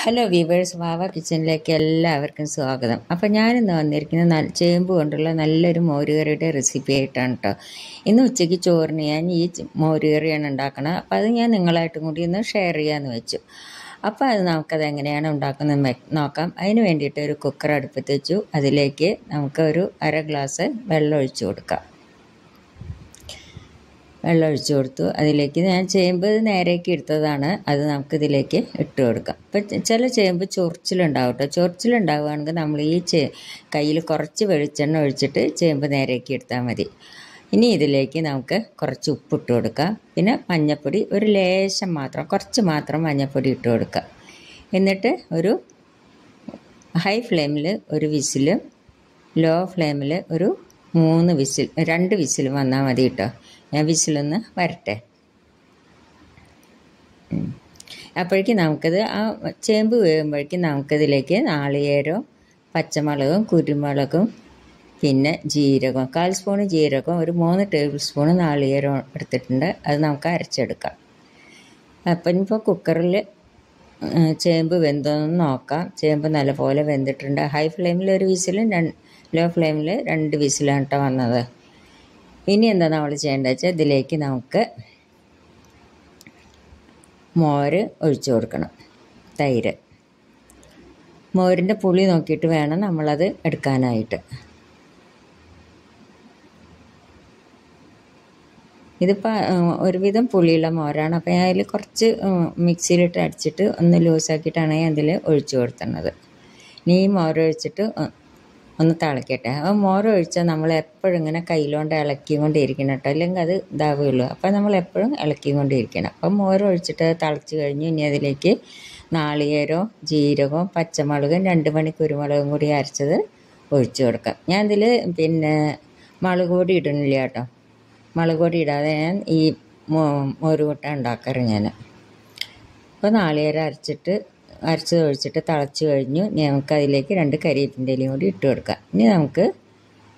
Hello weavers, വാവ കിച്ചണിലേക്ക് എല്ലാവർക്കും സ്വാഗതം. അപ്പോൾ ഞാനിന്ന് വന്നിരിക്കുന്ന ചേമ്പ് കൊണ്ടുള്ള നല്ലൊരു മോരുകറിയുടെ റെസിപ്പി ആയിട്ടാണ് കേട്ടോ. ഇന്ന് ഉച്ചയ്ക്ക് ചോറിന് ഞാൻ ഈ മോരുകറിയാണ് ഉണ്ടാക്കുന്നത്. അപ്പോൾ അത് ഞാൻ നിങ്ങളായിട്ടും കൂടി ഒന്ന് ഷെയർ ചെയ്യാമെന്ന് വെച്ചു. അപ്പോൾ നമുക്കത് എങ്ങനെയാണ് ഉണ്ടാക്കുന്നത് നോക്കാം. അതിന് വേണ്ടിയിട്ട് ഒരു കുക്കർ അടുപ്പത്ത് വെച്ചു. അതിലേക്ക് നമുക്ക് ഒരു 1/2 ഗ്ലാസ് വെള്ളം ഒഴിച്ചു കൊടുക്കാം. വെള്ളം ഒഴിച്ചു കൊടുത്തു. അതിലേക്ക് ഞാൻ ചേമ്പ് നേരേക്ക് എടുത്തതാണ്, അത് നമുക്കിതിലേക്ക് ഇട്ട് കൊടുക്കാം. ഇപ്പം ചില ചേമ്പ് ചൊറിച്ചിലുണ്ടാവും കേട്ടോ. ചൊറിച്ചിലുണ്ടാവുകയാണെങ്കിൽ നമ്മൾ ഈ കയ്യിൽ കുറച്ച് വെളിച്ചെണ്ണ ഒഴിച്ചിട്ട് ചേമ്പ് നേരേക്ക് എടുത്താൽ മതി. ഇനി ഇതിലേക്ക് നമുക്ക് കുറച്ച് ഉപ്പിട്ട് കൊടുക്കാം. പിന്നെ മഞ്ഞൾപ്പൊടി ഒരു ലേശം മാത്രം, കുറച്ച് മാത്രം മഞ്ഞൾപ്പൊടി ഇട്ട് കൊടുക്കാം. എന്നിട്ട് ഒരു ഹൈ ഫ്ലെയിമിൽ ഒരു വിസിലും ലോ ഫ്ലെയിമിൽ ഒരു 2 വിസിൽ വന്നാൽ മതി കേട്ടോ. ഞാൻ വിസിലൊന്ന് വരട്ടെ. അപ്പോഴേക്കും നമുക്കത് ആ ചേമ്പ് വേകുമ്പോഴേക്കും നമുക്കതിലേക്ക് നാളികേരവും പച്ചമുളകും കുരുമുളകും പിന്നെ ജീരകം 1/4 സ്പൂൺ ജീരകം, ഒരു 3 ടേബിൾ സ്പൂൺ നാളികേരം എടുത്തിട്ടുണ്ട്. അത് നമുക്ക് അരച്ചെടുക്കാം. അപ്പം ഇപ്പോൾ കുക്കറിൽ ചേമ്പ് വെന്തോന്ന് നോക്കാം. ചേമ്പ് നല്ലപോലെ വെന്തിട്ടുണ്ട്. ഹൈ ഫ്ലെയിമിൽ ഒരു വിസിലും ലോ ഫ്ലെയിമിൽ 2 വിസിലാണ് കേട്ടോ വന്നത്. ഇനി എന്താ നമ്മൾ ചെയ്യേണ്ടത് വെച്ചാൽ ഇതിലേക്ക് നമുക്ക് മോര് ഒഴിച്ചു കൊടുക്കണം. തൈര്, മോരിൻ്റെ പുളി നോക്കിയിട്ട് വേണം നമ്മളത് എടുക്കാനായിട്ട്. ഇതിപ്പോൾ ഒരുവിധം പുളിയുള്ള മോരാണ്. അപ്പോൾ ഞാൻ അതിൽ കുറച്ച് മിക്സിയിലിട്ട് അടിച്ചിട്ട് ഒന്ന് ലൂസാക്കിയിട്ടാണ് ഞാൻ അതിൽ ഒഴിച്ചു കൊടുക്കുന്നത്. ഇനി ഈ മോരൊഴിച്ചിട്ട് ഒന്ന് തിളക്കട്ടെ. അപ്പോൾ മോരൊഴിച്ചാൽ നമ്മൾ എപ്പോഴും ഇങ്ങനെ കയ്യിലോണ്ട് ഇളക്കിക്കൊണ്ടിരിക്കണം കേട്ടോ, അല്ലെങ്കിൽ അത് ഇതാവുകയുള്ളൂ. അപ്പോൾ നമ്മൾ എപ്പോഴും ഇളക്കിക്കൊണ്ടിരിക്കണം. അപ്പം മോരൊഴിച്ചിട്ട് തിളച്ച് കഴിഞ്ഞു. ഇനി അതിലേക്ക് നാളികേരവും ജീരകവും പച്ചമുളകും 2 മണി കുരുമുളകും കൂടി അരച്ചത് ഒഴിച്ചു കൊടുക്കാം. ഞാൻ ഇതിൽ പിന്നെ മുളക് പൊടി ഇടണില്ല കേട്ടോ. മുളക് പൊടി ഇടാതെ ഞാൻ ഈ മോരുകൂട്ട ഉണ്ടാക്കാറ് ഞാൻ. അപ്പോൾ നാളികേരം അരച്ചത് ഒഴിച്ചിട്ട് തിളച്ച് കഴിഞ്ഞു. ഇനി നമുക്ക് അതിലേക്ക് 2 കരിവേപ്പിൻ്റെ ഇലയും കൂടി ഇട്ട് കൊടുക്കാം. ഇനി നമുക്ക്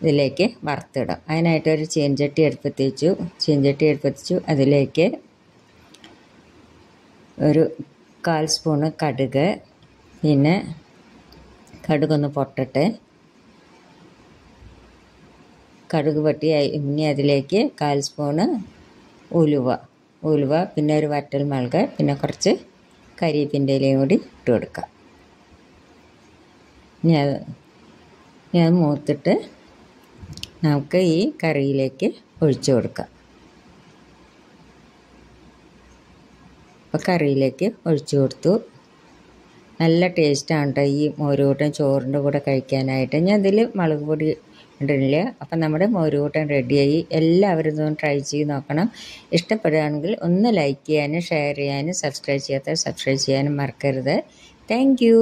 ഇതിലേക്ക് വറുത്തിടാം. അതിനായിട്ടൊരു ചീനച്ചട്ടി അടുപ്പത്തിച്ചു. അതിലേക്ക് ഒരു 1/4 സ്പൂണ് കടുക്, പിന്നെ കടുകൊന്ന് പൊട്ടട്ടെ. കടുക് പൊട്ടി ഇനി അതിലേക്ക് 1/4 സ്പൂണ് ഉലുവ, പിന്നെ ഒരു വറ്റൽ മുളക്, പിന്നെ കുറച്ച് കരിവേപ്പിൻ്റെ ഇലയും കൂടി ഇട്ട് കൊടുക്കാം. ഞാൻ മൂത്തിട്ട് നമുക്ക് ഈ കറിയിലേക്ക് ഒഴിച്ചു കൊടുക്കാം. അപ്പോൾ കറിയിലേക്ക് ഒഴിച്ചു കൊടുത്തു. നല്ല ടേസ്റ്റാണ് കേട്ടോ ഈ മോരുകൂട്ടൻ ചോറിൻ്റെ കൂടെ കഴിക്കാനായിട്ട്. ഞാൻ ഇതിൽ മുളക് പൊടി ഇടുന്നില്ല. അപ്പം നമ്മുടെ മോരുകൂട്ടൻ റെഡിയായി. എല്ലാവരും ഇതൊന്ന് ട്രൈ ചെയ്ത് നോക്കണം. ഇഷ്ടപ്പെടുകയാണെങ്കിൽ ഒന്ന് ലൈക്ക് ചെയ്യാനും ഷെയർ ചെയ്യാനും സബ്സ്ക്രൈബ് ചെയ്യാനും മറക്കരുത്. Thank you.